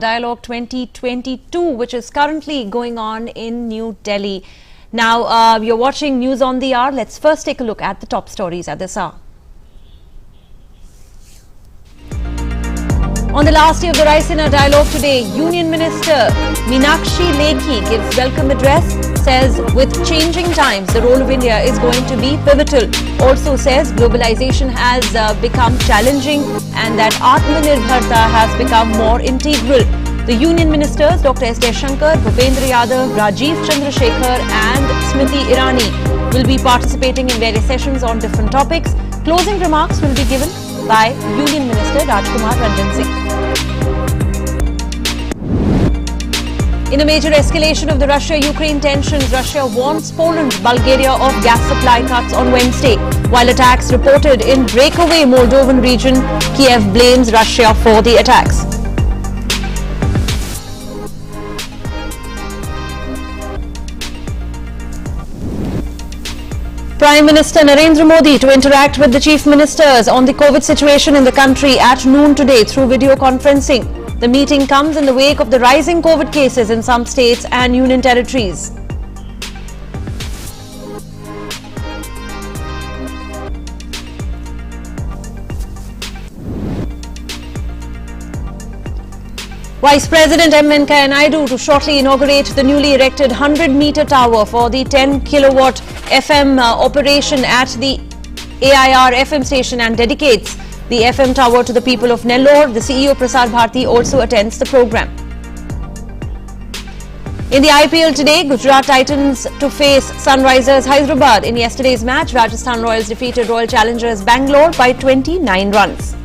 Dialogue 2022, which is currently going on in New Delhi. Now, you're watching News on the Hour. Let's first take a look at the top stories at this hour. On the last day of the Raisina dialogue today, Union Minister Meenakshi Lekhi gives welcome address, says with changing times, the role of India is going to be pivotal. Also says globalization has become challenging and that Atmanirbharta has become more integral. The Union Ministers, Dr. S. Jaishankar, Bhupendra Yadav, Rajiv Chandrasekhar and Smriti Irani will be participating in various sessions on different topics. Closing remarks will be given by Union Minister Rajkumar Ranjan Singh. In a major escalation of the Russia-Ukraine tensions, Russia warns Poland, Bulgaria of gas supply cuts on Wednesday. While attacks reported in breakaway Moldovan region, Kiev blames Russia for the attacks. Prime Minister Narendra Modi to interact with the Chief Ministers on the COVID situation in the country at noon today through video conferencing. The meeting comes in the wake of the rising COVID cases in some states and union territories. Vice President M. Venkaiah Naidu to shortly inaugurate the newly erected 100-meter tower for the 10-kilowatt FM operation at the AIR FM station and dedicates the FM tower to the people of Nellore. The CEO Prasar Bharati also attends the program. In the IPL today, Gujarat Titans to face Sunrisers Hyderabad. In yesterday's match, Rajasthan Royals defeated Royal Challengers Bangalore by 29 runs.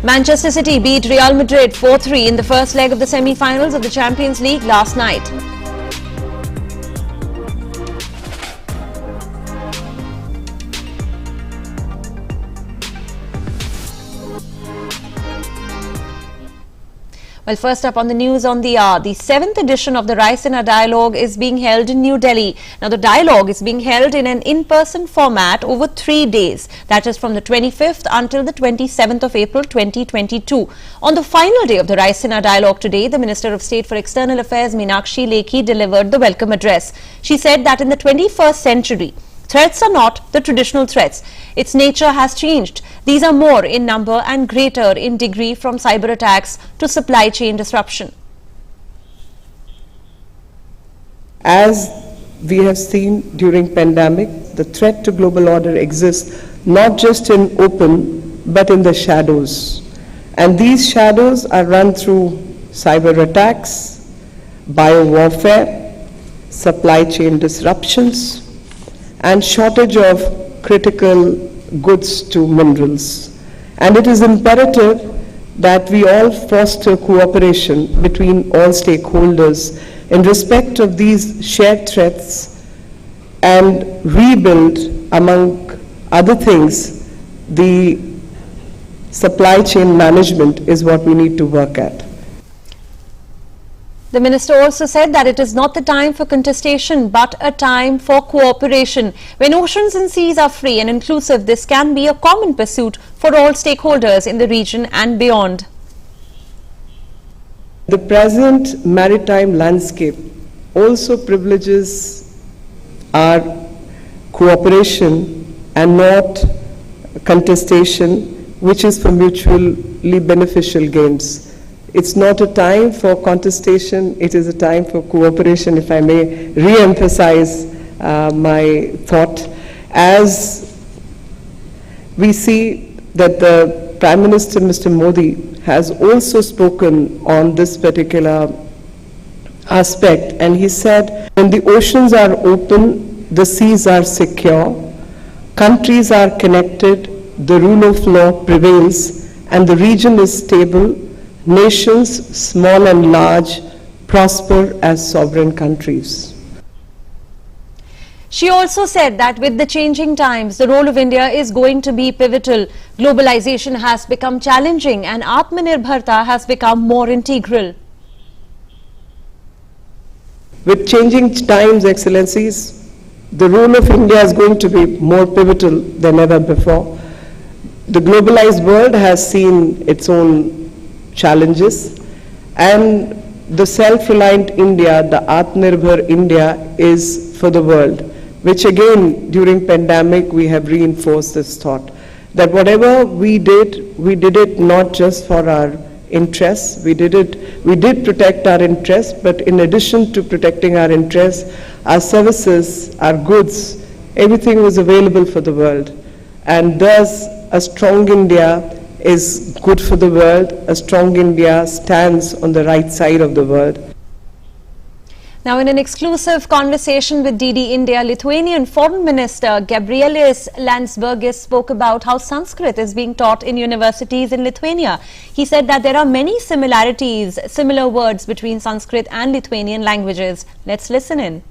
Manchester City beat Real Madrid 4-3 in the first leg of the semi-finals of the Champions League last night. Well, first up on the News on the Hour, the 7th edition of the Raisina Dialogue is being held in New Delhi. Now, the dialogue is being held in an in-person format over 3 days. That is from the 25th until the 27th of April 2022. On the final day of the Raisina Dialogue today, the Minister of State for External Affairs Meenakshi Lekhi delivered the welcome address. She said that in the 21st century, threats are not the traditional threats. Its nature has changed. These are more in number and greater in degree, from cyber attacks to supply chain disruption. As we have seen during pandemic, the threat to global order exists not just in open but in the shadows. And these shadows are run through cyber attacks, bio-warfare, supply chain disruptions, and shortage of critical goods to minerals. And it is imperative that we all foster cooperation between all stakeholders in respect of these shared threats and rebuild, among other things, the supply chain management is what we need to work at. The minister also said that it is not the time for contestation but a time for cooperation. When oceans and seas are free and inclusive, this can be a common pursuit for all stakeholders in the region and beyond. The present maritime landscape also privileges our cooperation and not contestation, which is for mutually beneficial gains. It's not a time for contestation, it is a time for cooperation, if I may re-emphasize my thought. As we see that the Prime Minister, Mr. Modi, has also spoken on this particular aspect, and he said, when the oceans are open, the seas are secure, countries are connected, the rule of law prevails, and the region is stable. Nations, small and large, prosper as sovereign countries. She also said that with the changing times, the role of India is going to be pivotal. Globalization has become challenging and Atmanirbharta has become more integral. With changing times, Excellencies, The role of India is going to be more pivotal than ever before. The globalized world has seen its own challenges, and the self-reliant India, the Atmanirbhar India, is for the world, which again, during pandemic, we have reinforced this thought, that whatever we did it not just for our interests, we did protect our interests, but in addition to protecting our interests, our services, our goods, everything was available for the world. And thus, a strong India is good for the world. A strong India stands on the right side of the world. Now, in an exclusive conversation with DD India, Lithuanian Foreign Minister Gabrielius Landsbergis spoke about how Sanskrit is being taught in universities in Lithuania. He said that there are many similarities, similar words between Sanskrit and Lithuanian languages. Let's listen in.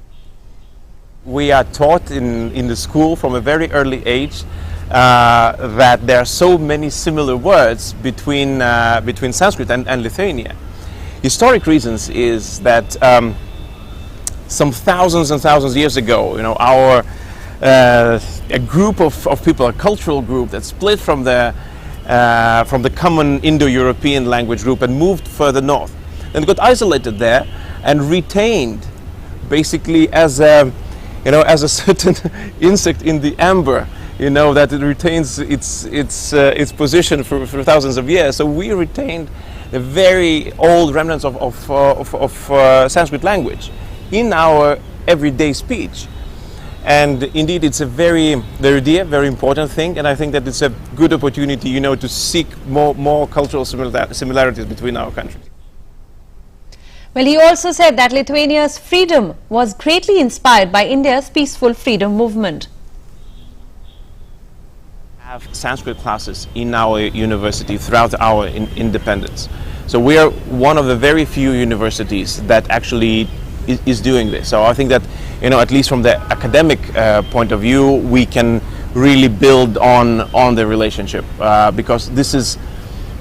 We are taught in the school from a very early age that there are so many similar words between Sanskrit and Lithuania. Historic reasons is that some thousands and thousands of years ago, a group of people, a cultural group that split from the common Indo-European language group and moved further north, and got isolated there and retained, basically as a certain insect in the amber, that it retains its position for thousands of years. So we retained the very old remnants of Sanskrit language in our everyday speech. And indeed, it's a very important thing, and I think that it's a good opportunity, to seek more cultural similarities between our countries. Well, he also said that Lithuania's freedom was greatly inspired by India's peaceful freedom movement. Have Sanskrit classes in our university throughout our independence. So we are one of the very few universities that actually is doing this. So I think that, at least from the academic point of view, we can really build on the relationship because this is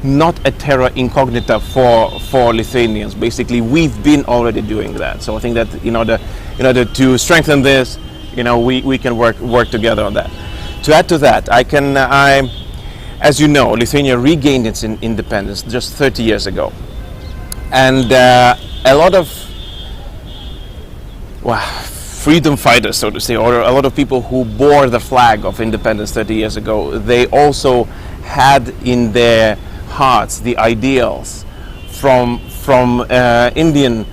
not a terra incognita for Lithuanians. Basically, we've been already doing that. So I think that in order to strengthen this, we can work together on that. To add to that, as you know, Lithuania regained its independence just 30 years ago, and a lot of freedom fighters, so to say, or a lot of people who bore the flag of independence 30 years ago, they also had in their hearts the ideals from Indian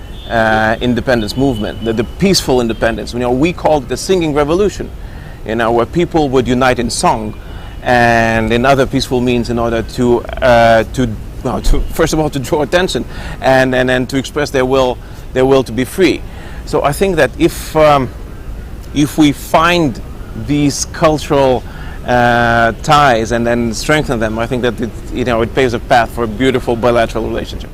independence movement, the peaceful independence. We called it the singing revolution, where people would unite in song and in other peaceful means in order to first of all to draw attention and to express their will to be free. So I think that if we find these cultural ties and then strengthen them, I think that it paves a path for a beautiful bilateral relationship.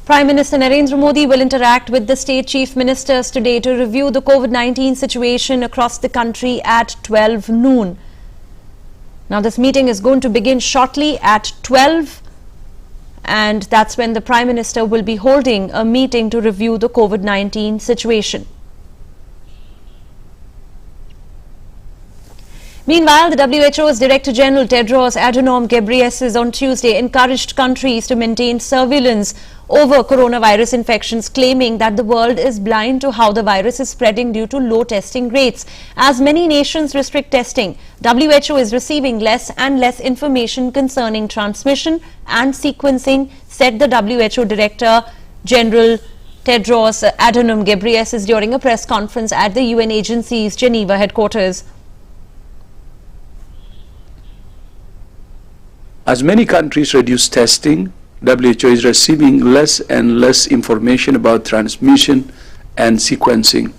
Prime Minister Narendra Modi will interact with the state chief ministers today to review the COVID-19 situation across the country at 12 noon. Now, this meeting is going to begin shortly at 12, and that's when the Prime Minister will be holding a meeting to review the COVID-19 situation. Meanwhile, the WHO's Director General Tedros Adhanom Ghebreyesus on Tuesday encouraged countries to maintain surveillance over coronavirus infections, claiming that the world is blind to how the virus is spreading due to low testing rates. As many nations restrict testing, WHO is receiving less and less information concerning transmission and sequencing, said the WHO Director General Tedros Adhanom Ghebreyesus during a press conference at the UN agency's Geneva headquarters. As many countries reduce testing, WHO is receiving less and less information about transmission and sequencing.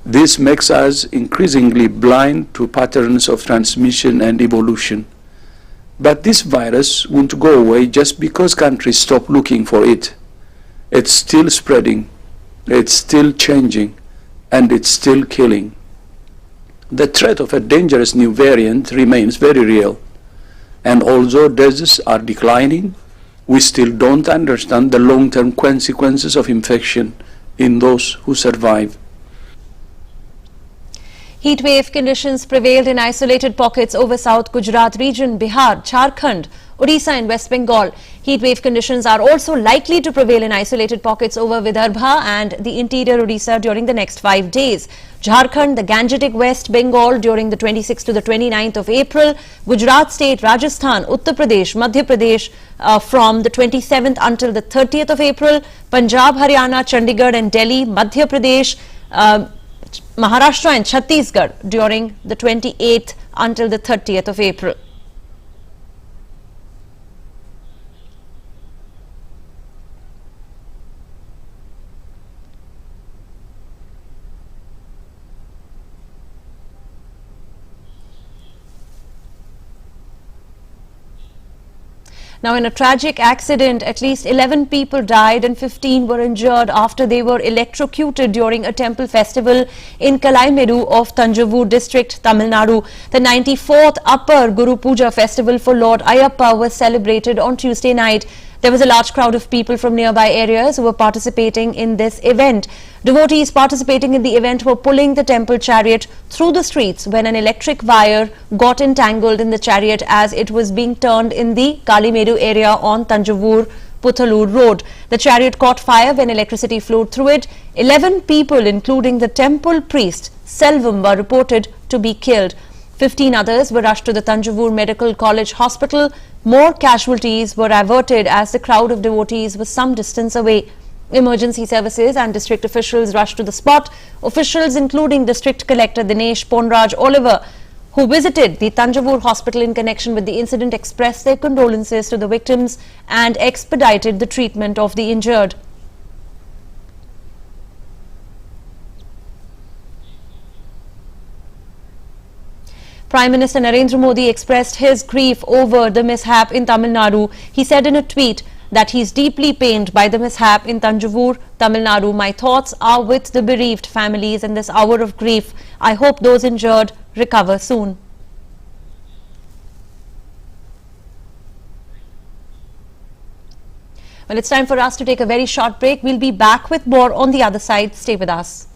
This makes us increasingly blind to patterns of transmission and evolution. But this virus won't go away just because countries stop looking for it. It's still spreading, it's still changing, and it's still killing. The threat of a dangerous new variant remains very real. And although deaths are declining, we still don't understand the long-term consequences of infection in those who survive. Heat wave conditions prevailed in isolated pockets over South Gujarat region, Bihar, Jharkhand, Odisha and West Bengal. Heat wave conditions are also likely to prevail in isolated pockets over Vidarbha and the interior Odisha during the next 5 days. Jharkhand, the Gangetic West Bengal during the 26th to the 29th of April. Gujarat state, Rajasthan, Uttar Pradesh, Madhya Pradesh from the 27th until the 30th of April. Punjab, Haryana, Chandigarh and Delhi, Madhya Pradesh, Maharashtra and Chhattisgarh during the 28th until the 30th of April. Now, in a tragic accident, at least 11 people died and 15 were injured after they were electrocuted during a temple festival in Kalaimeru of Tanjavur district, Tamil Nadu. The 94th Upper Guru Puja festival for Lord Ayyappa was celebrated on Tuesday night. There was a large crowd of people from nearby areas who were participating in this event. Devotees participating in the event were pulling the temple chariot through the streets when an electric wire got entangled in the chariot as it was being turned in the Kalimeru area on Tanjavur Puthalur Road. The chariot caught fire when electricity flowed through it. 11 people, including the temple priest Selvam, were reported to be killed. 15 others were rushed to the Tanjavur Medical College Hospital. More casualties were averted as the crowd of devotees was some distance away. Emergency services and district officials rushed to the spot. Officials including District Collector Dinesh Ponraj Oliver, who visited the Tanjavur hospital in connection with the incident, expressed their condolences to the victims and expedited the treatment of the injured. Prime Minister Narendra Modi expressed his grief over the mishap in Tamil Nadu. He said in a tweet that he is deeply pained by the mishap in Tanjavur, Tamil Nadu. My thoughts are with the bereaved families in this hour of grief. I hope those injured recover soon. Well, it's time for us to take a very short break. We'll be back with more on the other side. Stay with us.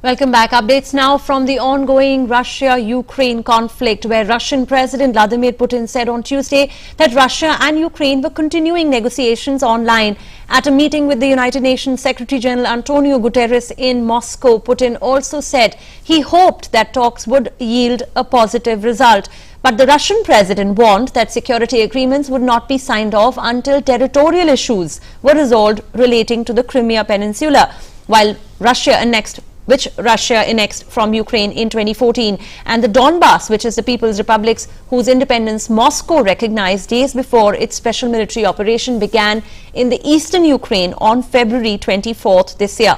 Welcome back. Updates now from the ongoing Russia-Ukraine conflict, where Russian President Vladimir Putin said on Tuesday that Russia and Ukraine were continuing negotiations online. At a meeting with the United Nations Secretary General Antonio Guterres in Moscow, Putin also said he hoped that talks would yield a positive result. But the Russian president warned that security agreements would not be signed off until territorial issues were resolved relating to the Crimea Peninsula, which Russia annexed from Ukraine in 2014, and the Donbas, which is the People's Republics whose independence Moscow recognized days before its special military operation began in the eastern Ukraine on February 24th this year.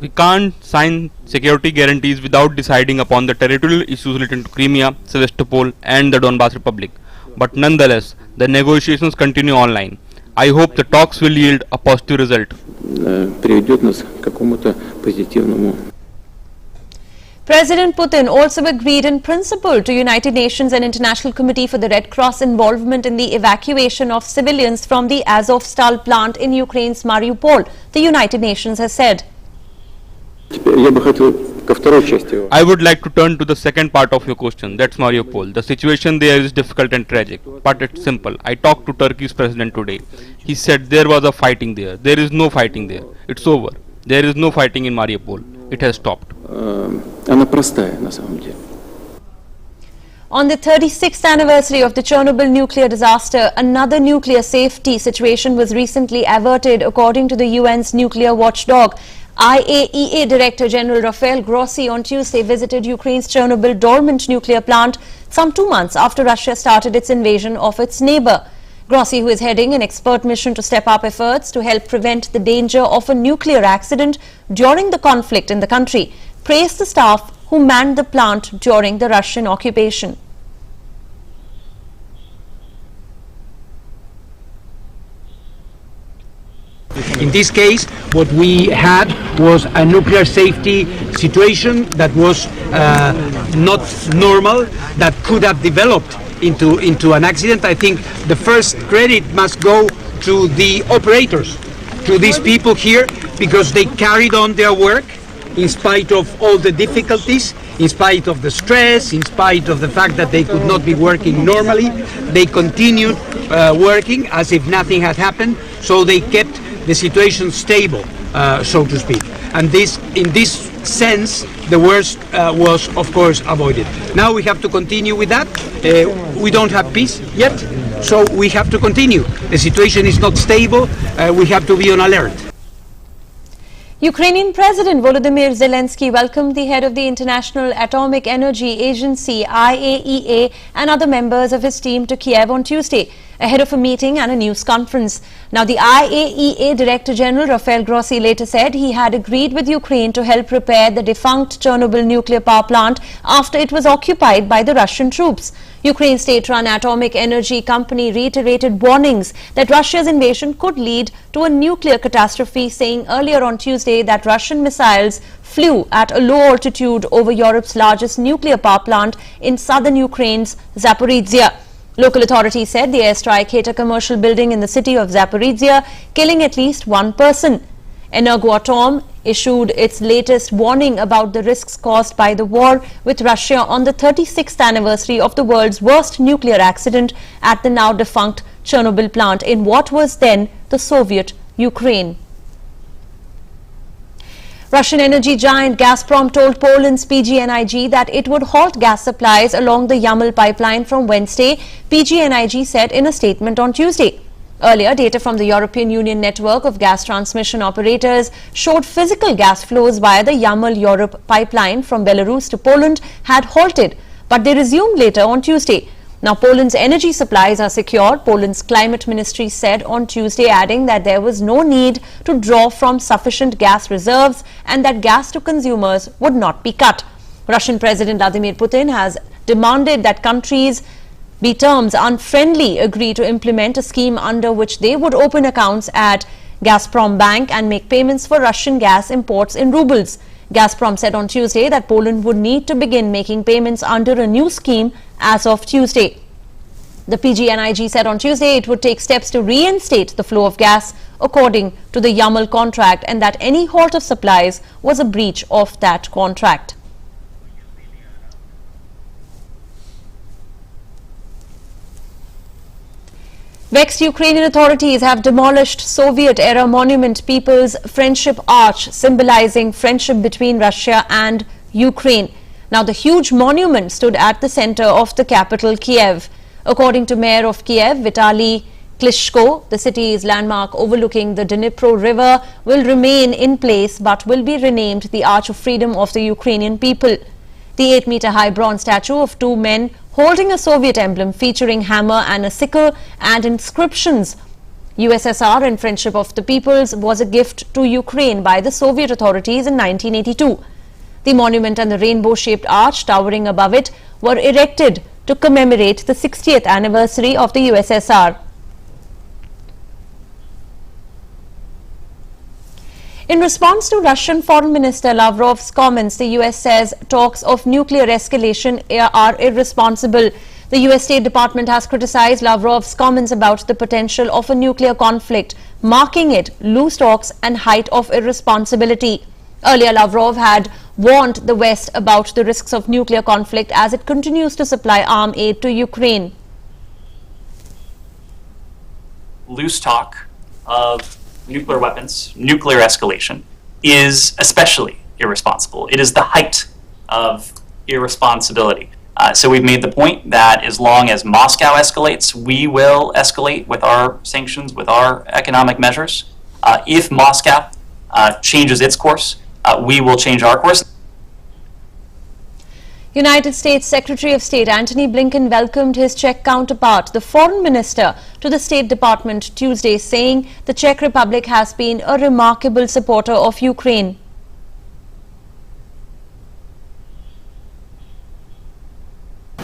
We can't sign security guarantees without deciding upon the territorial issues related to Crimea, Sevastopol and the Donbas Republic. but nonetheless, the negotiations continue online. I hope the talks will yield a positive result. Приведет нас к какому-то позитивному. President Putin also agreed in principle to United Nations and International Committee for the Red Cross involvement in the evacuation of civilians from the Azovstal plant in Ukraine's Mariupol, the United Nations has said. I would like to turn to the second part of your question, that's Mariupol. The situation there is difficult and tragic, but it's simple. I talked to Turkey's president today. He said there was a fighting there. There is no fighting there. It's over. There is no fighting in Mariupol. It has stopped. Она простая на самом деле. On the 36th anniversary of the Chernobyl nuclear disaster, another nuclear safety situation was recently averted, according to the UN's nuclear watchdog. IAEA Director General Rafael Grossi on Tuesday visited Ukraine's Chernobyl dormant nuclear plant some 2 months after Russia started its invasion of its neighbor. Grossi, who is heading an expert mission to step up efforts to help prevent the danger of a nuclear accident during the conflict in the country, praised the staff who manned the plant during the Russian occupation. In this case, what we had was a nuclear safety situation that was not normal, that could have developed into an accident. I think the first credit must go to the operators, to these people here, because they carried on their work in spite of all the difficulties, in spite of the stress, in spite of the fact that they could not be working normally. They continued working as if nothing had happened, so they kept the situation stable, so to speak. And this, in this sense, the worst was, of course, avoided. Now we have to continue with that. We don't have peace yet, so we have to continue. The situation is not stable. We have to be on alert. Ukrainian President Volodymyr Zelensky welcomed the head of the International Atomic Energy Agency, IAEA, and other members of his team to Kiev on Tuesday, ahead of a meeting and a news conference. Now, the IAEA Director General Rafael Grossi later said he had agreed with Ukraine to help repair the defunct Chernobyl nuclear power plant after it was occupied by the Russian troops. Ukraine's state-run atomic energy company reiterated warnings that Russia's invasion could lead to a nuclear catastrophe, saying earlier on Tuesday that Russian missiles flew at a low altitude over Europe's largest nuclear power plant in southern Ukraine's Zaporizhia. Local authorities said the airstrike hit a commercial building in the city of Zaporizhia, killing at least one person. Inaugurates issued its latest warning about the risks caused by the war with Russia on the 36th anniversary of the world's worst nuclear accident at the now defunct Chernobyl plant in what was then the Soviet Ukraine. Russian energy giant Gazprom told Poland's PGNiG that it would halt gas supplies along the Yamal pipeline from Wednesday, PGNiG said in a statement on Tuesday. Earlier, data from the European Union network of gas transmission operators showed physical gas flows via the Yamal Europe pipeline from Belarus to Poland had halted, but they resumed later on Tuesday. Now, Poland's energy supplies are secure, Poland's climate ministry said on Tuesday, adding that there was no need to draw from sufficient gas reserves and that gas to consumers would not be cut. Russian President Vladimir Putin has demanded that countries be terms unfriendly agree to implement a scheme under which they would open accounts at Gazprom Bank and make payments for Russian gas imports in rubles. Gazprom said on Tuesday that Poland would need to begin making payments under a new scheme as of Tuesday. The PGNiG said on Tuesday it would take steps to reinstate the flow of gas according to the Yamal contract and that any halt of supplies was a breach of that contract. Vexed Ukrainian authorities have demolished Soviet-era monument People's Friendship Arch, symbolizing friendship between Russia and Ukraine. Now, the huge monument stood at the center of the capital, Kiev. According to Mayor of Kiev, Vitaly Klitschko, the city's landmark overlooking the Dnipro River will remain in place but will be renamed the Arch of Freedom of the Ukrainian people. The 8-meter-high bronze statue of two men holding a Soviet emblem featuring hammer and a sickle and inscriptions USSR and Friendship of the Peoples was a gift to Ukraine by the Soviet authorities in 1982. The monument and the rainbow-shaped arch towering above it were erected to commemorate the 60th anniversary of the USSR. In response to Russian Foreign Minister Lavrov's comments, the US says talks of nuclear escalation are irresponsible. The US State Department has criticized Lavrov's comments about the potential of a nuclear conflict, marking it loose talks and height of irresponsibility. Earlier, Lavrov had warned the West about the risks of nuclear conflict as it continues to supply arms aid to Ukraine. Loose talk of nuclear weapons, nuclear escalation, is especially irresponsible. It is the height of irresponsibility. So we've made the point that as long as Moscow escalates, we will escalate with our sanctions, with our economic measures. If Moscow changes its course, we will change our course. United States Secretary of State Antony Blinken welcomed his Czech counterpart, the Foreign Minister, to the State Department Tuesday, saying the Czech Republic has been a remarkable supporter of Ukraine.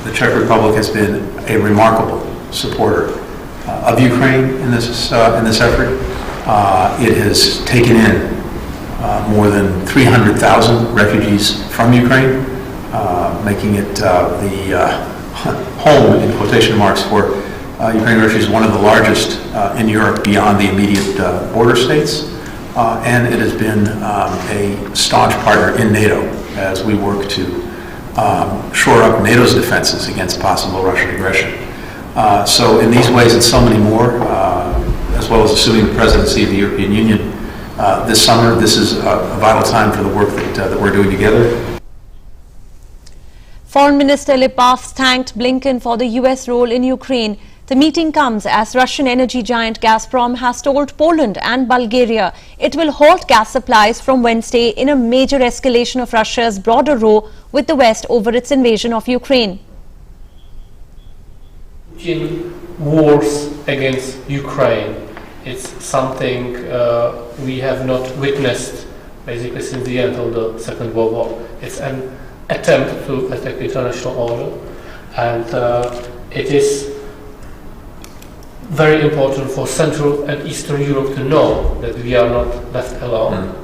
The Czech Republic has been a remarkable supporter of Ukraine in this effort. It has taken in more than 300,000 refugees from Ukraine, making it the home, in quotation marks, for Ukrainian refugees, one of the largest in Europe beyond the immediate border states. And it has been a staunch partner in NATO as we work to shore up NATO's defenses against possible Russian aggression. So in these ways and so many more, as well as assuming the presidency of the European Union this summer, this is a vital time for the work that we're doing together. Foreign Minister Lipavs thanked Blinken for the US role in Ukraine. The meeting comes as Russian energy giant Gazprom has told Poland and Bulgaria it will halt gas supplies from Wednesday in a major escalation of Russia's broader row with the West over its invasion of Ukraine. Putin wars against Ukraine. It's something we have not witnessed basically since the end of the Second World War. It's an attempt to attack the international order, and it is very important for Central and Eastern Europe to know that we are not left alone,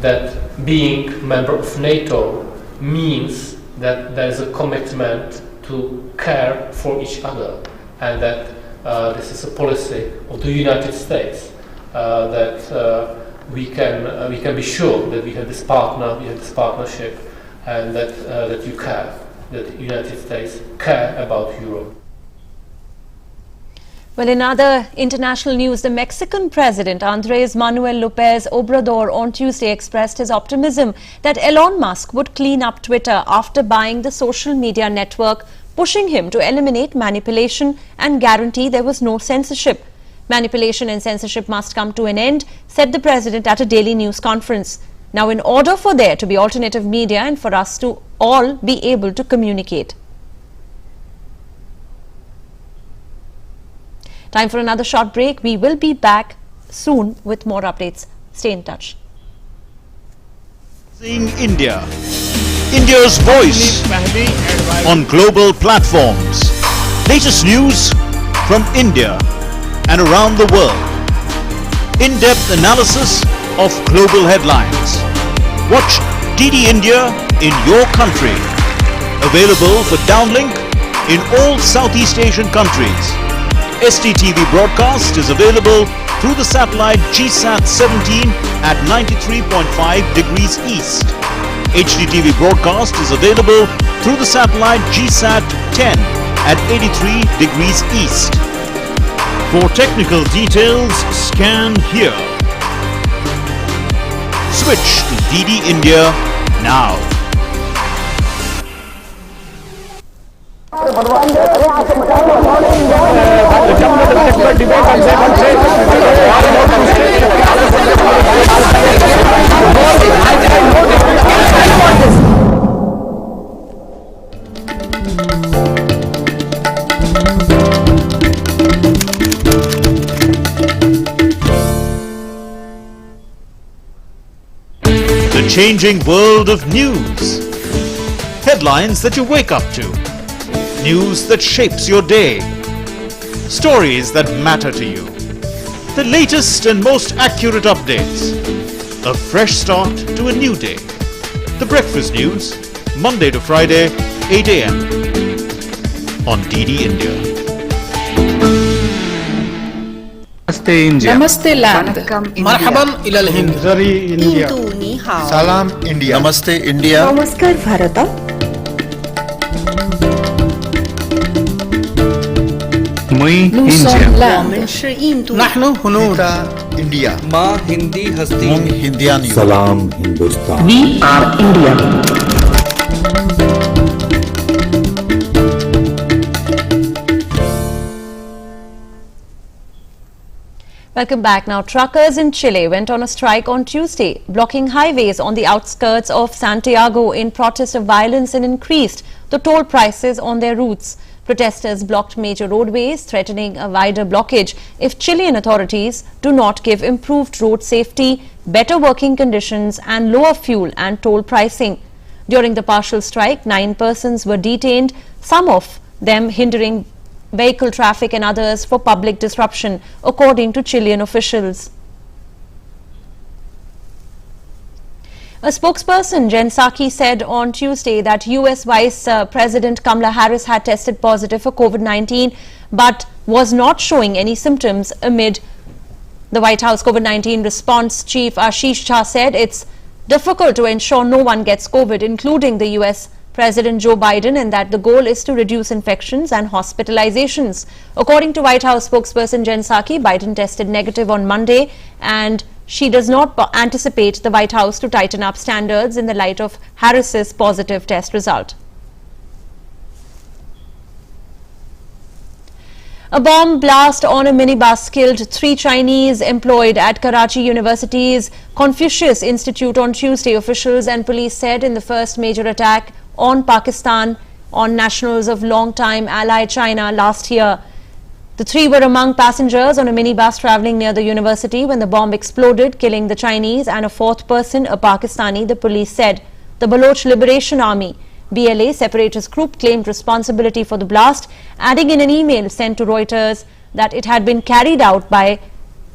that being member of NATO means that there is a commitment to care for each other, and that this is a policy of the United States, that we can be sure that we have this partnership, and that you care, that the United States care about Europe. Well, in other international news, the Mexican President Andrés Manuel López Obrador on Tuesday expressed his optimism that Elon Musk would clean up Twitter after buying the social media network, pushing him to eliminate manipulation and guarantee there was no censorship. Manipulation and censorship must come to an end, said the president at a daily news conference. Now, in order for there to be alternative media and for us to all be able to communicate. Time for another short break. We will be back soon with more updates. Stay in touch. India, India's voice on global platforms. Latest news from India and around the world. In-depth analysis of global headlines. Watch DD India in your country. Available for downlink in all Southeast Asian countries. STTV broadcast is available through the satellite GSAT 17 at 93.5 degrees east. HDTV broadcast is available through the satellite GSAT 10 at 83 degrees east. For technical details, scan here. Switch to DD India now. The changing world of news. Headlines that you wake up to. News that shapes your day. Stories that matter to you. The latest and most accurate updates. A fresh start to a new day. The Breakfast News, Monday to Friday, 8 a.m. on DD India. Namaste India. Namaste land. Marhaban ila al-Hind. Zari India. Ni hao. Salam India. Namaste India. Namaskar Bharata. Nous sommes l'Inde. Nahnu Hunud. India. Ma Hindi Hasti. Mung Hindian. Salam Hindustan. We are India. Welcome back. Now, truckers in Chile went on a strike on Tuesday, blocking highways on the outskirts of Santiago in protest of violence and increased the toll prices on their routes. Protesters blocked major roadways, threatening a wider blockage if Chilean authorities do not give improved road safety, better working conditions and lower fuel and toll pricing. During the partial strike, 9 persons were detained, some of them hindering vehicle traffic and others for public disruption, according to Chilean officials. A spokesperson, Jen Psaki, said on Tuesday that US Vice President Kamala Harris had tested positive for COVID-19 but was not showing any symptoms amid the White House COVID-19 response chief Ashish Jha said it's difficult to ensure no one gets COVID, including the US President Joe Biden, and that the goal is to reduce infections and hospitalizations. According to White House spokesperson Jen Psaki, Biden tested negative on Monday and she does not anticipate the White House to tighten up standards in the light of Harris's positive test result. A bomb blast on a minibus killed 3 Chinese employed at Karachi University's Confucius Institute on Tuesday, officials and police said, in the first major attack on Pakistan on nationals of long-time ally China last year. The 3 were among passengers on a minibus travelling near the university when the bomb exploded, killing the Chinese and a 4th person, a Pakistani, the police said. The Baloch Liberation Army, BLA separatist group, claimed responsibility for the blast, adding in an email sent to Reuters that it had been carried out by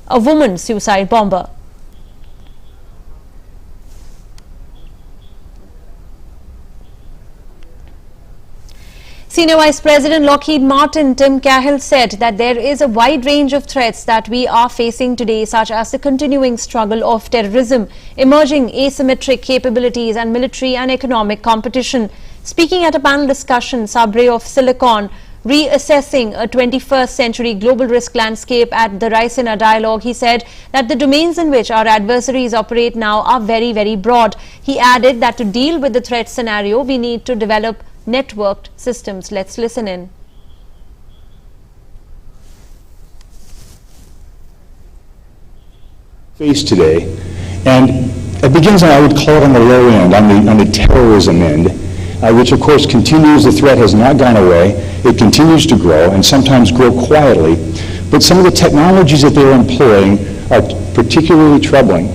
a woman suicide bomber. Senior Vice President Lockheed Martin Tim Cahill said that there is a wide range of threats that we are facing today, such as the continuing struggle of terrorism, emerging asymmetric capabilities and military and economic competition. Speaking at a panel discussion, Sabre of Silicon, reassessing a 21st century global risk landscape at the Raisina dialogue, he said that the domains in which our adversaries operate now are very, very broad. He added that to deal with the threat scenario, we need to develop networked systems. Let's listen in. Face today, and it begins on, I would call it on the low end, on the terrorism end, which of course continues. The threat has not gone away. It continues to grow, and sometimes grow quietly. But some of the technologies that they're employing are particularly troubling.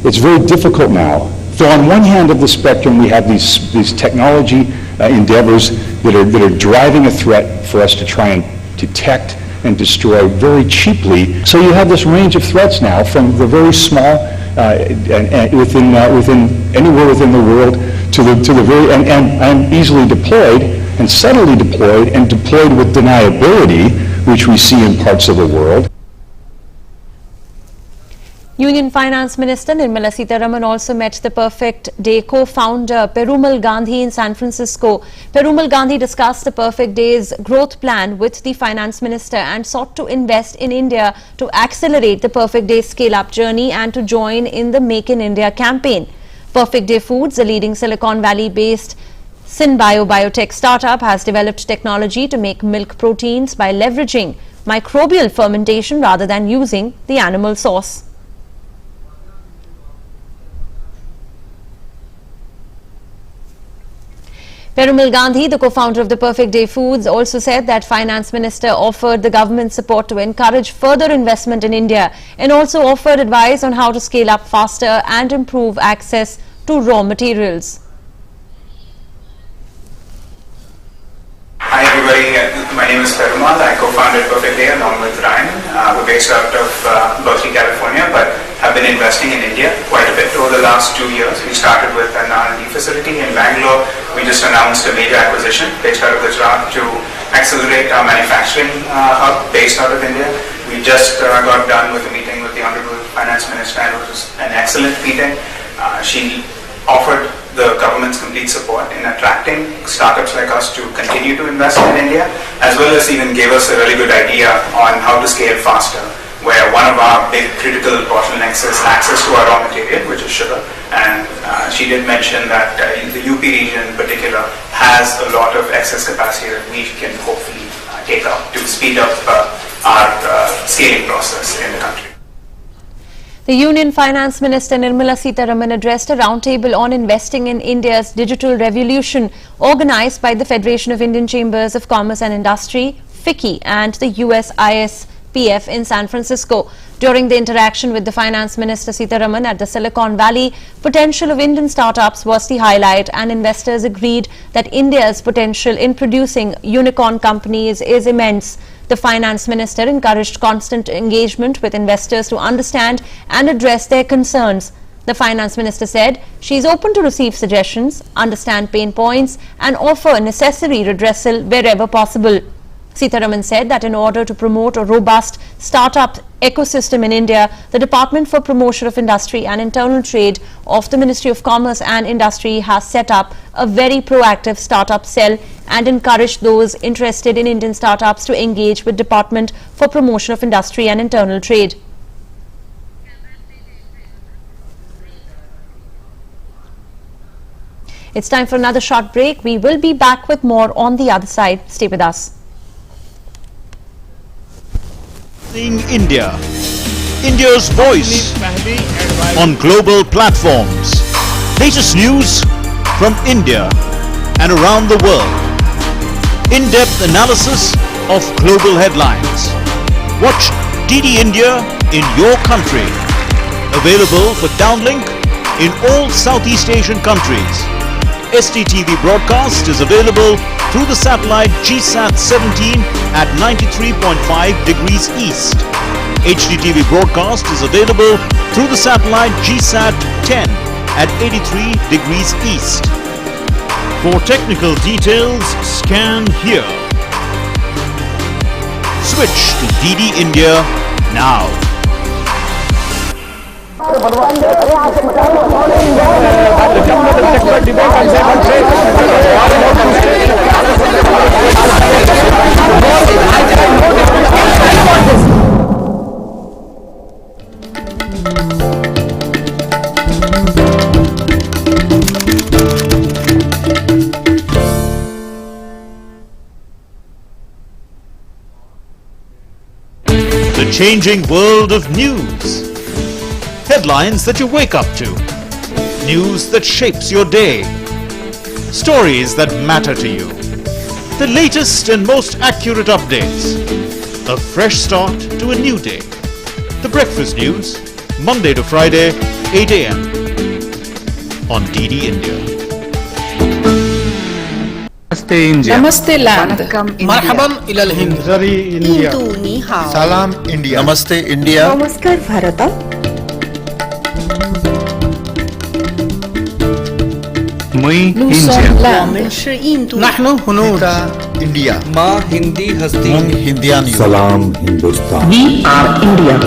It's very difficult now. So on one hand of the spectrum, we have these technology endeavors that are driving a threat for us to try and detect and destroy very cheaply. So you have this range of threats now, from the very small and within anywhere within the world to the very and easily deployed and subtly deployed and deployed with deniability, which we see in parts of the world. Union Finance Minister Nirmala Sitharaman also met the Perfect Day co-founder Perumal Gandhi in San Francisco. Perumal Gandhi discussed the Perfect Day's growth plan with the Finance Minister and sought to invest in India to accelerate the Perfect Day scale-up journey and to join in the Make in India campaign. Perfect Day Foods, a leading Silicon Valley-based Synbio biotech startup, has developed technology to make milk proteins by leveraging microbial fermentation rather than using the animal source. Perumal Gandhi, the co-founder of the Perfect Day Foods, also said that Finance Minister offered the government support to encourage further investment in India and also offered advice on how to scale up faster and improve access to raw materials. Hi everybody. everybody. My name is Perumal. I co-founded Perfect Day along with Ryan. We're based out of Berkeley, California, but have been investing in India quite a bit over the last 2 years. We started with an R&D facility in Bangalore. We just announced a major acquisition based out of Gujarat to accelerate our manufacturing hub based out of India. We just got done with a meeting with the Honorable Finance Minister, and it was an excellent meeting. She offered the government's complete support in attracting startups like us to continue to invest in India, as well as even gave us a really good idea on how to scale faster, where one of our big critical bottlenecks is access to our raw material, which is sugar. And she did mention that the UP region in particular has a lot of excess capacity that we can hopefully take up to speed up our scaling process in the country. The Union Finance Minister Nirmala Sitharaman addressed a roundtable on investing in India's digital revolution organised by the Federation of Indian Chambers of Commerce and Industry, FICCI, and the US ISPF in San Francisco. During the interaction with the Finance Minister Sitharaman at the Silicon Valley, potential of Indian startups was the highlight, and investors agreed that India's potential in producing unicorn companies is immense. The Finance Minister encouraged constant engagement with investors to understand and address their concerns. The Finance Minister said she is open to receive suggestions, understand pain points, and offer necessary redressal wherever possible. Sitharaman said that in order to promote a robust startup ecosystem in India, the Department for Promotion of Industry and Internal Trade of the Ministry of Commerce and Industry has set up a very proactive startup cell and encouraged those interested in Indian startups to engage with Department for Promotion of Industry and Internal Trade. It's time for another short break. We will be back with more on the other side. Stay with us. India, India's voice on global platforms. Latest news from India and around the world. In-depth analysis of global headlines. Watch DD India in your country. Available for downlink in all Southeast Asian countries. STTV broadcast is available through the satellite GSAT 17 at 93.5 degrees east. HDTV broadcast is available through the satellite GSAT 10 at 83 degrees east. For technical details, scan here. Switch to DD India now. The changing world of news. Headlines that you wake up to. News that shapes your day. Stories that matter to you. The latest and most accurate updates. A fresh start to a new day. The Breakfast News, Monday to Friday, 8 a.m. on DD India. Namaste India. Namaste land. Marhaban ila al-Hind. Zari India. Hindu ni hao. Salam India. Namaste India. Namaskar Bharata. India. Nahnu Hunud. India. Ma Hindi Hasti. Hindian. Salam Hindustan. We are India.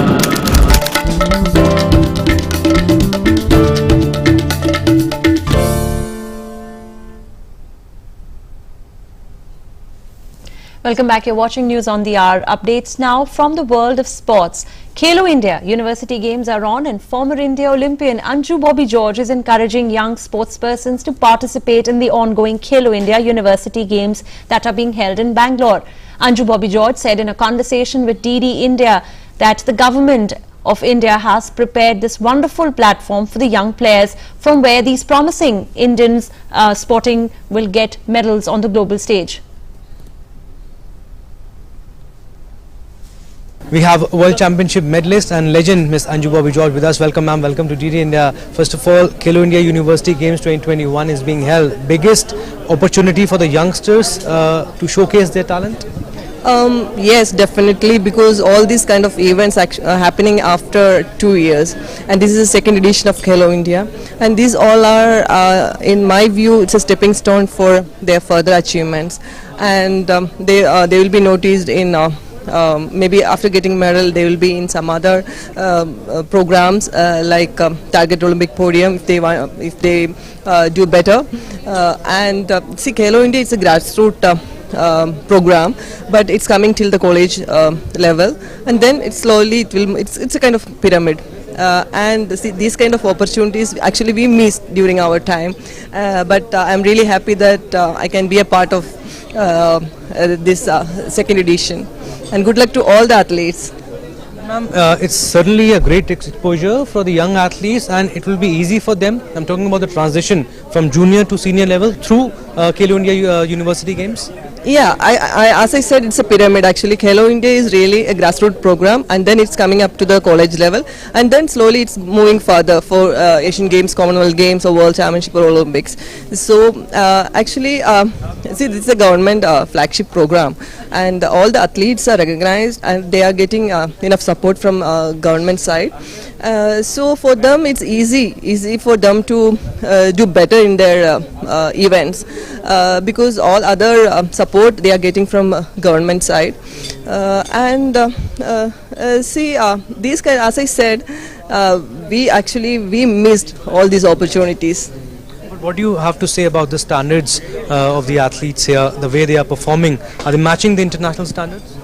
Welcome back. You're watching News on the Hour. Updates now from the world of sports. Khelo India University Games are on, and former India Olympian Anju Bobby George is encouraging young sportspersons to participate in the ongoing Khelo India University Games that are being held in Bangalore. Anju Bobby George said in a conversation with DD India that the government of India has prepared this wonderful platform for the young players from where these promising Indians sporting will get medals on the global stage. We have World Championship medalist and legend Miss Anju Bobby George with us. Welcome ma'am, welcome to DD India. First of all, Khelo India University Games 2021 is being held. Biggest opportunity for the youngsters to showcase their talent? Yes, definitely, because all these kind of events are happening after 2 years, and this is the second edition of Khelo India, and these all are, in my view, it's a stepping stone for their further achievements, and they will be noticed in maybe after getting medal they will be in some other programs like Target Olympic Podium if they do better, and see, Khelo India is a grassroots program, but it's coming till the college level, and then it's a kind of pyramid, and these kind of opportunities actually we missed during our time, but I'm really happy that I can be a part of this second edition, and good luck to all the athletes. Ma'am, it's certainly a great exposure for the young athletes, and it will be easy for them. I'm talking about the transition from junior to senior level through Khelo India University Games. Yeah, as I said, it's a pyramid actually. Khelo India is really a grassroots program, and then it's coming up to the college level, and then slowly it's moving further for Asian Games, Commonwealth Games, or World Championship or Olympics. So actually, see, this is a government flagship program, and all the athletes are recognized, and they are getting enough support from government side. So for them, it's easy for them to do better in their events because all other support they are getting from government side, and see, these kind, as I said, we missed all these opportunities. But what do you have to say about the standards of the athletes here, the way they are performing? Are they matching the international standards?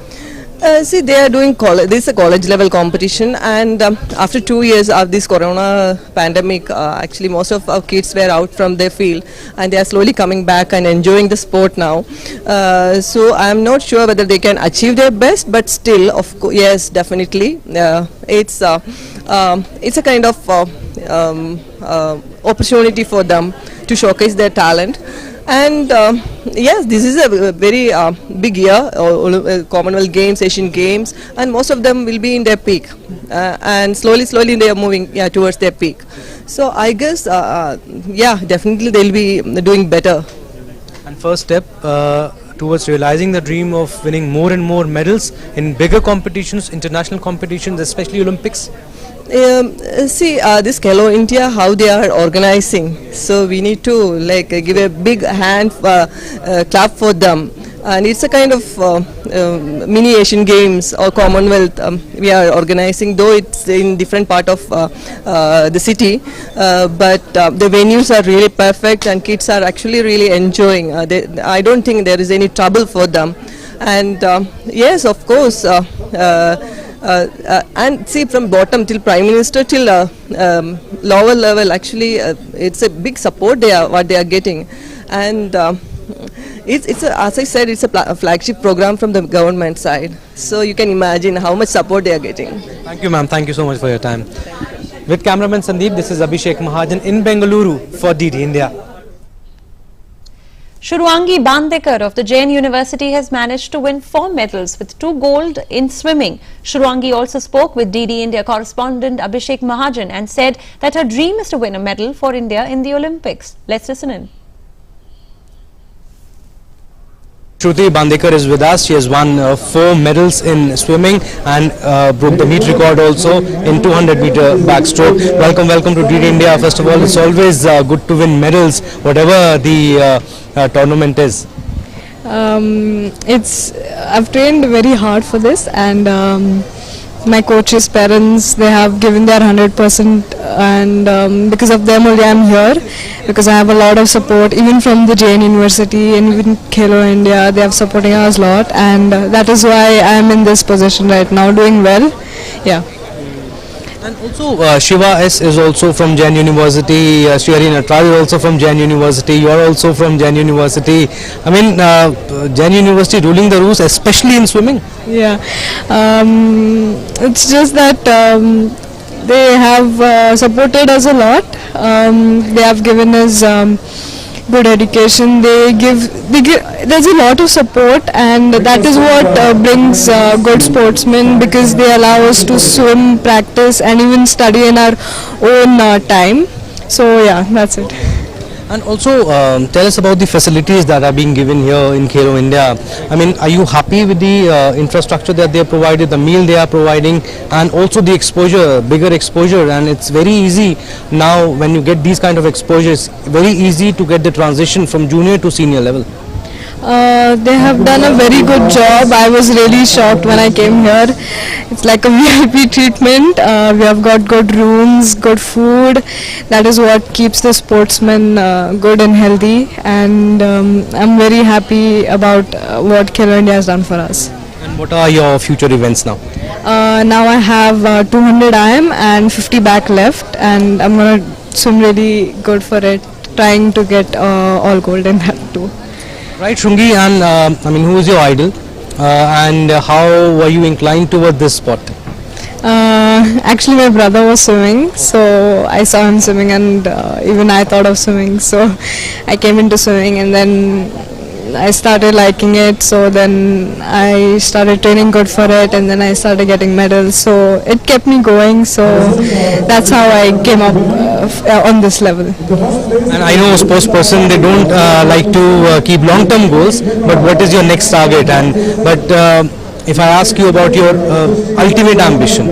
See, they are doing this is a college level competition, and after 2 years of this corona pandemic, actually most of our kids were out from their field, and they are slowly coming back and enjoying the sport now. So I am not sure whether they can achieve their best, but still, of course, yes, definitely, it's a kind of opportunity for them to showcase their talent. And yes, this is a very big year, Commonwealth Games, Asian Games, and most of them will be in their peak, and slowly they are moving towards their peak. So I guess, yeah, definitely they'll be doing better. And first step towards realizing the dream of winning more and more medals in bigger competitions, international competitions, especially Olympics? See, this Khelo India, how they are organizing, so we need to give a big hand clap for them, and it's a kind of mini Asian Games or Commonwealth we are organizing, though it's in different part of the city, but the venues are really perfect, and kids are actually really enjoying. I don't think there is any trouble for them, and yes, of course, and see, from bottom till Prime Minister till lower level, actually it's a big support what they are getting, and as I said, it's a flagship program from the government side, so you can imagine how much support they are getting. Thank you ma'am, thank you so much for your time. With cameraman Sandeep, this is Abhishek Mahajan in Bengaluru for DD India. Shurwangi Bandekar of the Jain University has managed to win 4 medals with 2 gold in swimming. Shurwangi also spoke with DD India correspondent Abhishek Mahajan and said that her dream is to win a medal for India in the Olympics. Let's listen in. Shruti Bandekar is with us. She has won 4 medals in swimming and broke the meet record also in 200-meter backstroke. Welcome to DD India. First of all, it's always good to win medals, whatever the tournament is. I've trained very hard for this, and my coaches, parents, they have given their 100%, and because of them only I'm here, because I have a lot of support even from the Jain University and even Khelo India. They are supporting us a lot, and that is why I am in this position right now, doing well. Yeah. And also Shiva S is also from Jain University, Shriyari Natral is also from Jain University, you are also from Jain University. I mean, Jain University ruling the roost, especially in swimming. Yeah, it's just that they have supported us a lot. They have given us good education. There's a lot of support, and that is what brings good sportsmen, because they allow us to swim, practice, and even study in our own time. So yeah, that's it. And also tell us about the facilities that are being given here in Khelo India. I mean, are you happy with the infrastructure that they have provided, the meal they are providing, and also the exposure, bigger exposure? And it's very easy now when you get these kind of exposures, very easy to get the transition from junior to senior level. They have done a very good job. I was really shocked when I came here. It's like a VIP treatment. We have got good rooms, good food. That is what keeps the sportsmen good and healthy. And I'm very happy about what Khelo India has done for us. And what are your future events now? Now I have 200 IM and 50 back left, and I'm going to swim really good for it, trying to get all gold in that too. Right, Shungi, and I mean, who is your idol, and how were you inclined toward this sport? Actually, my brother was swimming, so I saw him swimming, and even I thought of swimming. So I came into swimming, and then I started liking it. So then I started training good for it, and then I started getting medals. So it kept me going. So that's how I came up on this level. And I know sports person, they don't like to keep long-term goals, but what is your next target? And if I ask you about your ultimate ambition,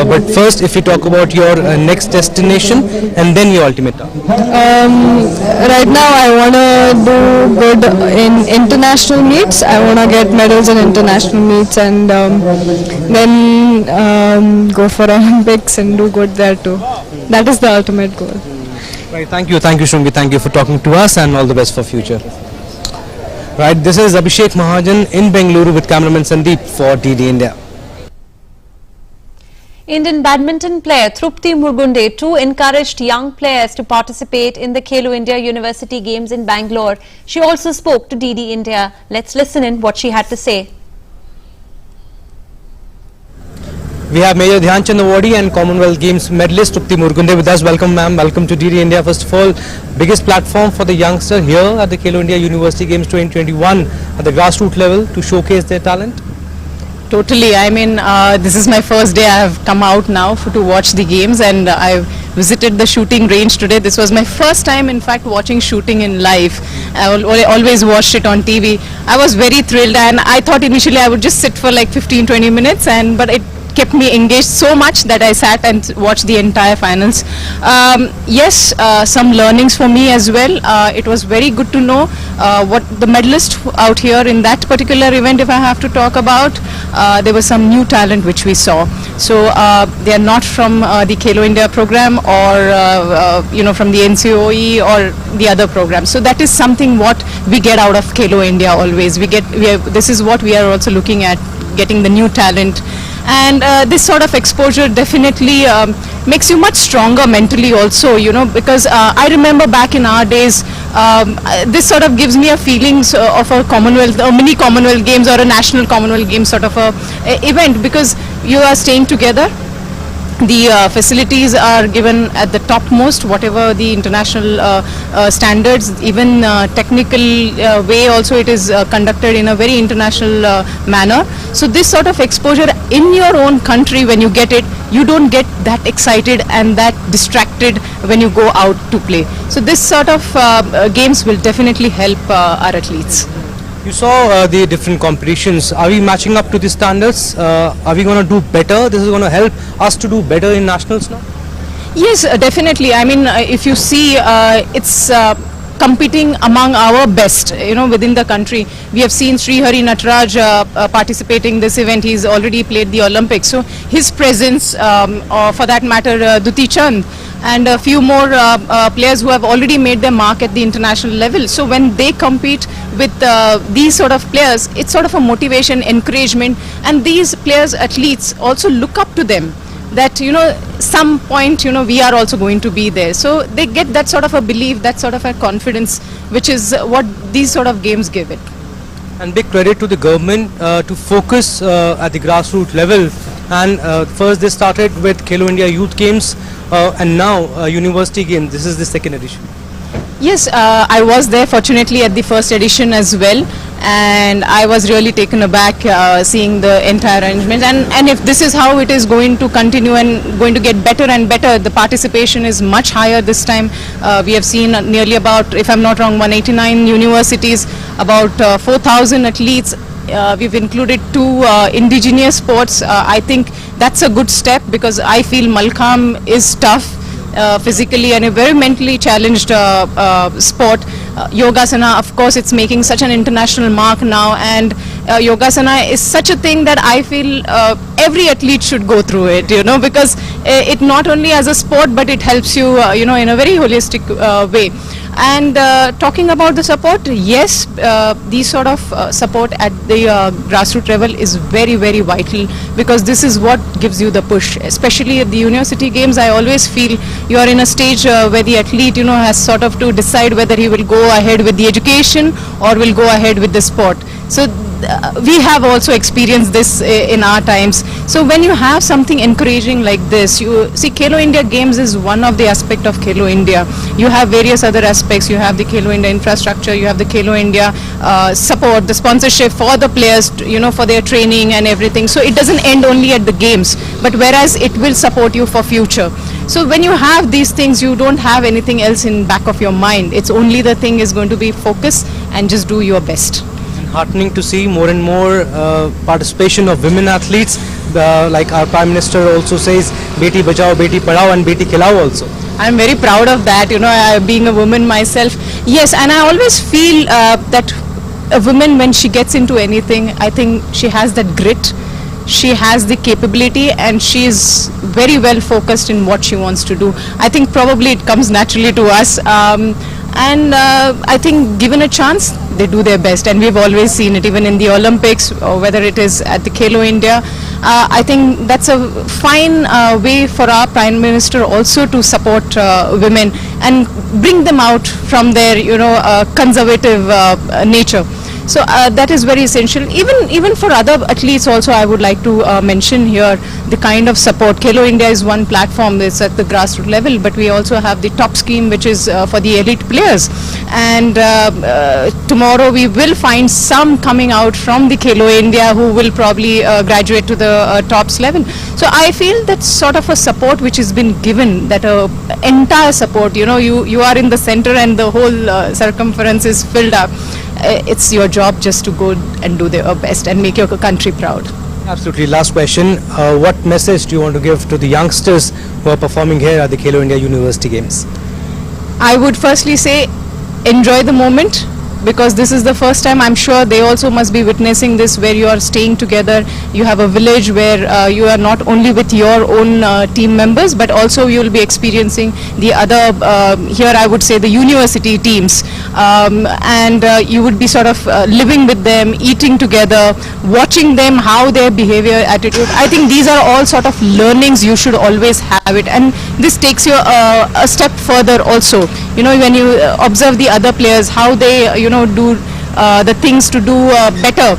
but first if we talk about your next destination and then your ultimate target. Right now I want to do good in international meets. I want to get medals in international meets, and then go for Olympics and do good there too. That is the ultimate goal. Right, thank you Shungi, thank you for talking to us, and all the best for future. Right, this is Abhishek Mahajan in Bengaluru with cameraman Sandeep for DD India. Indian badminton player Trupti Murgunde too encouraged young players to participate in the Khelo India University Games in Bangalore. She also spoke to DD India. Let's listen in what she had to say. We have Major Dhyanchand Awardee and Commonwealth Games medalist Trupti Murgunde with us. Welcome, ma'am. Welcome to DD India. First of all, biggest platform for the youngster here at the Khelo India University Games 2021 at the grassroots level to showcase their talent. Totally. I mean, this is my first day. I have come out now to watch the games, and I visited the shooting range today. This was my first time, in fact, watching shooting in live. I always watched it on TV. I was very thrilled, and I thought initially I would just sit for like 15-20 minutes, but it kept me engaged so much that I sat and watched the entire finals. Yes, some learnings for me as well. It was very good to know what the medalists out here in that particular event, if I have to talk about, there was some new talent which we saw. So they are not from the Khelo India program, or from the NCOE or the other programs. So that is something what we get out of Khelo India always. This is what we are also looking at, getting the new talent. And this sort of exposure definitely makes you much stronger mentally also, because I remember back in our days, this sort of gives me a feeling of a Commonwealth, a mini Commonwealth Games or a national Commonwealth Games sort of a event, because you are staying together. The facilities are given at the topmost, whatever the international standards, even technical way also it is conducted in a very international manner. So this sort of exposure in your own country, when you get it, you don't get that excited and that distracted when you go out to play. So this sort of games will definitely help our athletes. You saw the different competitions. Are we matching up to the standards? Are we going to do better? This is going to help us to do better in nationals now? Yes, definitely. I mean, if you see, it's competing among our best, within the country. We have seen Sri Hari Nataraj participating in this event. He's already played the Olympics. So his presence, or for that matter, Duti Chand, and a few more players who have already made their mark at the international level. So when they compete with these sort of players, it's sort of a motivation, encouragement, and these players, athletes also look up to them, that some point we are also going to be there. So they get that sort of a belief, that sort of a confidence, which is what these sort of games give it. And big credit to the government to focus at the grassroots level. And first they started with Khelo India Youth Games, and now University Games. This is the second edition. Yes, I was there fortunately at the first edition as well, and I was really taken aback seeing the entire arrangement. And if this is how it is going to continue and going to get better and better, the participation is much higher this time. We have seen nearly about, if I'm not wrong, 189 universities, about 4,000 athletes. We've included 2 indigenous sports. I think that's a good step because I feel Malkhamb is tough. Physically and a very mentally challenged sport. Yogasana, of course, it's making such an international mark now, and Yogasana is such a thing that I feel every athlete should go through it, because it not only as a sport, but it helps you, in a very holistic way. And talking about the support, yes, these sort of support at the grassroots level is very, very vital, because this is what gives you the push. Especially at the university games, I always feel you are in a stage where the athlete, has sort of to decide whether he will go ahead with the education or will go ahead with the sport. So we have also experienced this in our times. So when you have something encouraging like this, you see Khelo India Games is one of the aspects of Khelo India. You have various other aspects. You have the Khelo India infrastructure, you have the Khelo India support, the sponsorship for the players, for their training and everything. So it doesn't end only at the games, but whereas it will support you for future. So when you have these things, you don't have anything else in back of your mind. It's only the thing is going to be focus and just do your best. Heartening to see more and more participation of women athletes, like our Prime Minister also says, Beti Bachao, Beti Padhao and Beti Khilao also. I'm very proud of that, being a woman myself. Yes, and I always feel that a woman, when she gets into anything, I think she has that grit, she has the capability, and she is very well focused in what she wants to do. I think probably it comes naturally to us. And I think given a chance, they do their best, and we've always seen it even in the Olympics, or whether it is at the Khelo India. I think that's a fine way for our Prime Minister also to support women and bring them out from their conservative nature. So that is very essential. Even for other athletes also, I would like to mention here the kind of support. Khelo India is one platform that's at the grassroots level, but we also have the top scheme, which is for the elite players. And tomorrow we will find some coming out from the Khelo India who will probably graduate to the tops level. So I feel that's sort of a support which has been given, that entire support. You are in the center and the whole circumference is filled up. It's your job just to go and do their best and make your country proud. Absolutely. Last question. What message do you want to give to the youngsters who are performing here at the Khelo India University Games? I would firstly say enjoy the moment, because this is the first time. I'm sure they also must be witnessing this, where you are staying together. You have a village where you are not only with your own team members, but also you will be experiencing the other, here I would say the university teams, and you would be sort of living with them, eating together, watching them, how their behavior, attitude. I think these are all sort of learnings you should always have it, and this takes you a step further also. When you observe the other players, how they do the things to do better.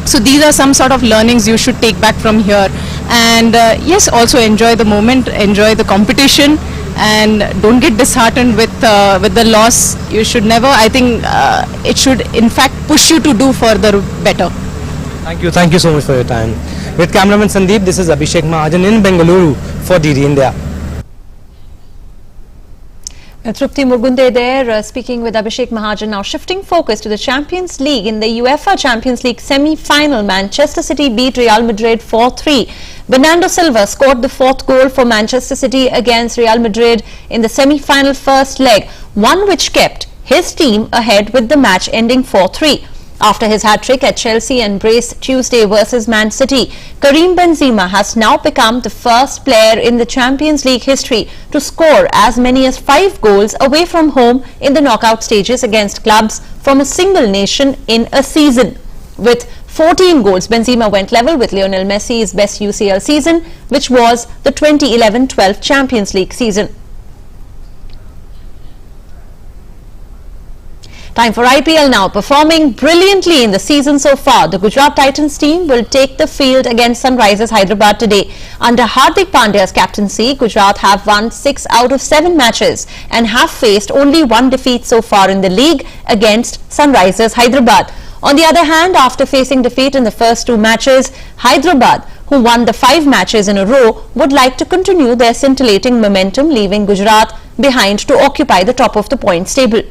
So these are some sort of learnings you should take back from here. And yes, also enjoy the moment, enjoy the competition, and don't get disheartened with the loss. You should never. I think it should in fact push you to do further better. Thank you so much for your time. With cameraman Sandeep, this is Abhishek Mahajan in Bengaluru for DD India. Trupti Mugunde there speaking with Abhishek Mahajan. Now shifting focus to the Champions League. In the UEFA Champions League semi-final, Manchester City beat Real Madrid 4-3. Bernardo Silva scored the 4th goal for Manchester City against Real Madrid in the semi-final first leg, one which kept his team ahead with the match ending 4-3. After his hat-trick at Chelsea and brace Tuesday versus Man City, Karim Benzema has now become the first player in the Champions League history to score as many as 5 goals away from home in the knockout stages against clubs from a single nation in a season. With 14 goals, Benzema went level with Lionel Messi's best UCL season, which was the 2011-12 Champions League season. Time for IPL now. Performing brilliantly in the season so far, the Gujarat Titans team will take the field against Sunrisers Hyderabad today. Under Hardik Pandya's captaincy, Gujarat have won 6 out of 7 matches and have faced only 1 defeat so far in the league against Sunrisers Hyderabad. On the other hand, after facing defeat in the first 2 matches, Hyderabad, who won the 5 matches in a row, would like to continue their scintillating momentum, leaving Gujarat behind to occupy the top of the points table.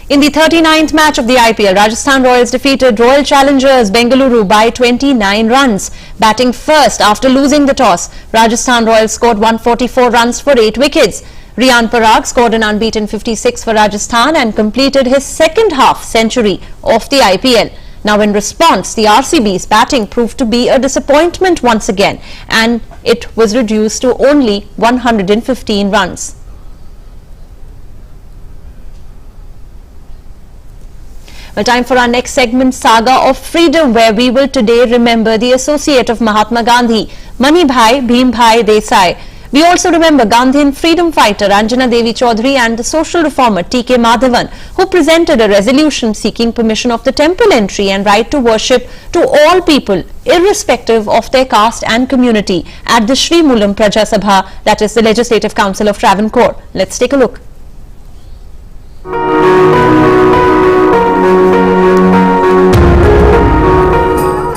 In the 39th match of the IPL, Rajasthan Royals defeated Royal Challengers Bengaluru by 29 runs. Batting first after losing the toss, Rajasthan Royals scored 144 runs for 8 wickets. Riyan Parag scored an unbeaten 56 for Rajasthan and completed his second half century of the IPL. Now in response, the RCB's batting proved to be a disappointment once again, and it was reduced to only 115 runs. Well, time for our next segment, Saga of Freedom, where we will today remember the associate of Mahatma Gandhi, Manibhai Bhimbhai Desai. We also remember Gandhian freedom fighter Anjana Devi Chaudhary and the social reformer T.K. Madhavan, who presented a resolution seeking permission of the temple entry and right to worship to all people, irrespective of their caste and community, at the Sri Mulam Praja Sabha, that is the Legislative Council of Travancore. Let's take a look.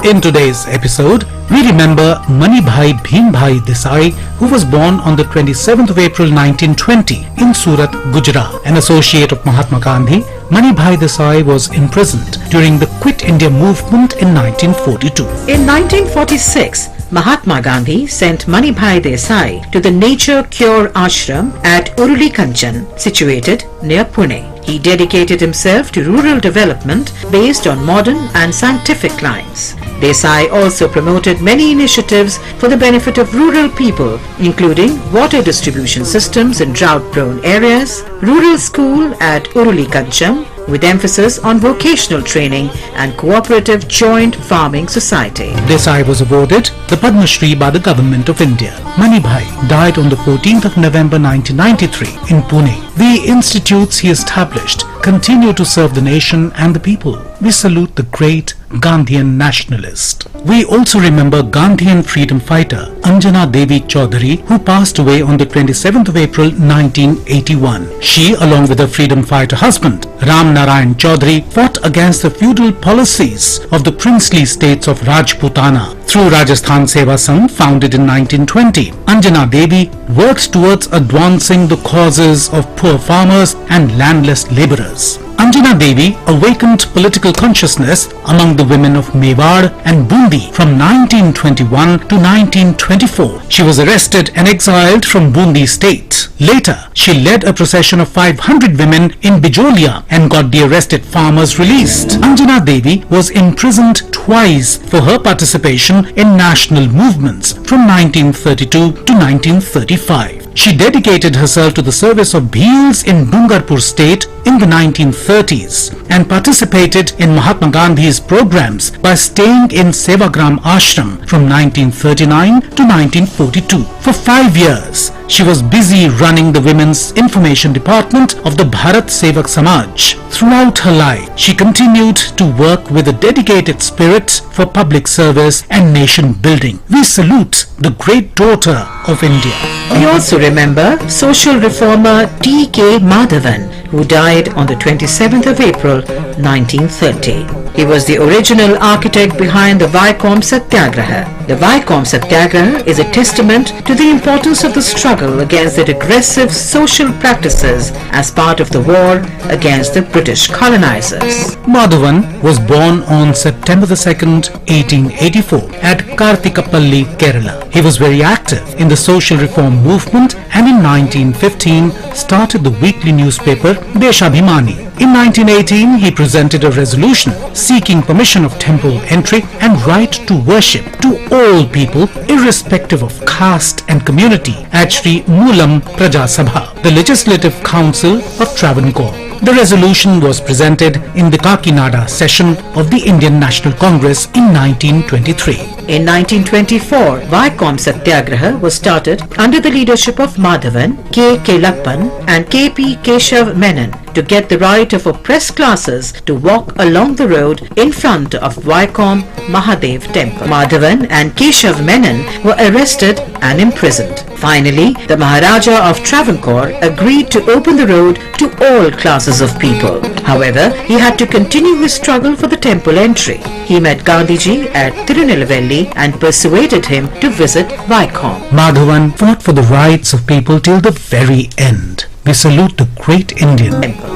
In today's episode, we remember Manibhai Bhimbhai Desai, who was born on the 27th of April 1920 in Surat, Gujarat. An associate of Mahatma Gandhi, Manibhai Desai was imprisoned during the Quit India movement in 1942. In 1946, Mahatma Gandhi sent Manibhai Desai to the Nature Cure Ashram at Uruli Kanchan, situated near Pune. He dedicated himself to rural development based on modern and scientific lines. Desai also promoted many initiatives for the benefit of rural people, including water distribution systems in drought-prone areas, rural school at Uruli Kancham, with emphasis on vocational training and cooperative joint farming society. Desai was awarded the Padma Shri by the Government of India. Manibhai died on the 14th of November 1993 in Pune. The institutes he established continue to serve the nation and the people. We salute the great Gandhian nationalist. We also remember Gandhian freedom fighter Anjana Devi Chaudhary, who passed away on the 27th of April 1981. She, along with her freedom fighter husband Ram Narayan Chaudhary, fought against the feudal policies of the princely states of Rajputana. Through Rajasthan Seva Sangh, founded in 1920, Anjana Devi worked towards advancing the causes of poor farmers and landless labourers. Anjana Devi awakened political consciousness among the women of Mewar and Bundi from 1921 to 1924. She was arrested and exiled from Bundi state. Later, she led a procession of 500 women in Bijolia and got the arrested farmers released. Anjana Devi was imprisoned twice for her participation in national movements from 1932 to 1935. She dedicated herself to the service of Bhils in Dungarpur state in the 1930s and participated in Mahatma Gandhi's programs by staying in Sevagram Ashram from 1939 to 1942. For 5 years, she was busy running the Women's Information Department of the Bharat Sevak Samaj. Throughout her life, she continued to work with a dedicated spirit for public service and nation building. We salute the great daughter of India. We also remember social reformer T.K. Madhavan, who died on the 27th of April 1930. He was the original architect behind the Vaikom Satyagraha. The Vaikom Satyagraha is a testament to the importance of the struggle against the regressive social practices as part of the war against the British colonizers. Madhavan was born on September 2nd, 1884 at Karthikapalli, Kerala. He was very active in the social reform movement and in 1915 started the weekly newspaper Deshabhimani. In 1918, he presented a resolution seeking permission of temple entry and right to worship to all people, irrespective of caste and community, at Sri Mulam Praja Sabha, the Legislative Council of Travancore. The resolution was presented in the Kakinada session of the Indian National Congress in 1923. In 1924, Vaikom Satyagraha was started under the leadership of Madhavan, K. Kelappan and K.P. Keshav Menon to get the right of oppressed classes to walk along the road in front of Vaikom Mahadev temple. Madhavan and Keshav Menon were arrested and imprisoned. Finally, the Maharaja of Travancore agreed to open the road to all classes of people. However, he had to continue his struggle for the temple entry. He met Gandhiji at Tirunelveli and persuaded him to visit Vaikom. Madhavan fought for the rights of people till the very end. We salute the great Indian temple.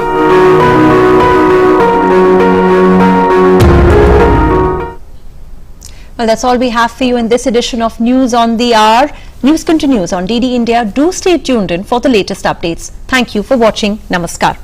Well, that's all we have for you in this edition of News on the Hour. News continues on DD India. Do stay tuned in for the latest updates. Thank you for watching. Namaskar.